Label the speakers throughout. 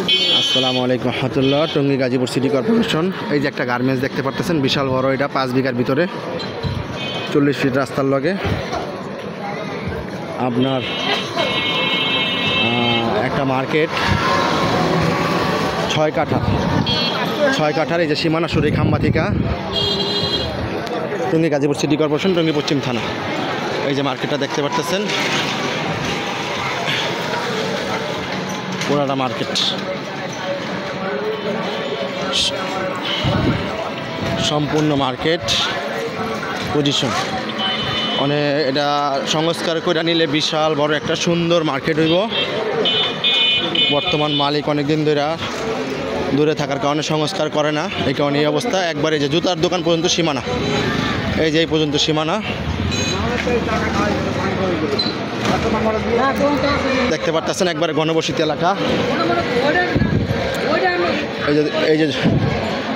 Speaker 1: আসসালামু আলাইকুম রহমতুল্লাহ। Tongi Gazipur city corporation. এই যে একটা গার্মেন্টস দেখতে পারতেছেন, বিশাল বড়, এটা 5 বিঘার ভিতরে, 40 ফিট রাস্তার লগে। আপনার একটা মার্কেট 6 কাঠার এই যে সীমানা সুরি খাম্বা থেকে টঙ্গী গাজীপুর সিটি কর্পোরেশন, টঙ্গী পশ্চিম থানা। এই যে মার্কেটটা দেখতে পারতেছেন, পুরাটা মার্কেট, সম্পূর্ণ মার্কেট পজিশন। মানে এটা সংস্কার করে নিলে বিশাল বড় একটা সুন্দর মার্কেট হইব। বর্তমান মালিক অনেকদিন ধরে দূরে থাকার কারণে সংস্কার করে না, এই কারণে এই অবস্থা। একবারে যে জুতার দোকান পর্যন্ত সীমানা, এই যে এই পর্যন্ত সীমানা দেখতে পারতেছেন, একবারে ঘনবসতি এলাকা। এই যে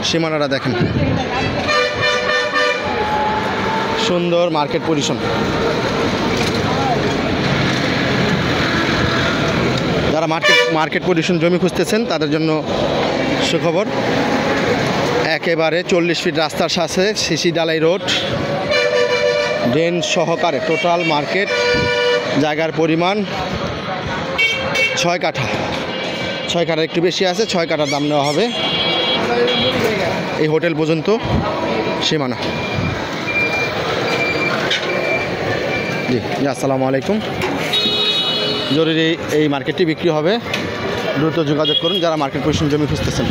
Speaker 1: সীমানাটা দেখেন, সুন্দর মার্কেট পজিশন। যারা মার্কেট পজিশন জমি খুঁজতেছেন তাদের জন্য সুখবর। একেবারে 40 ফিট রাস্তার সাথে সিসি ডালাই রোড, ড্রেন সহকারে টোটাল মার্কেট। জায়গার পরিমাণ 6 কাঠা, 6 কাঠার একটু বেশি আছে, 6 কাঠার দাম নেওয়া হবে। এই হোটেল পর্যন্ত সীমানা। জি, আসসালামু আলাইকুম। জরুরি এই মার্কেটটি বিক্রি হবে, দ্রুত যোগাযোগ করুন যারা মার্কেট পজিশন জমি খুঁজতেছেন।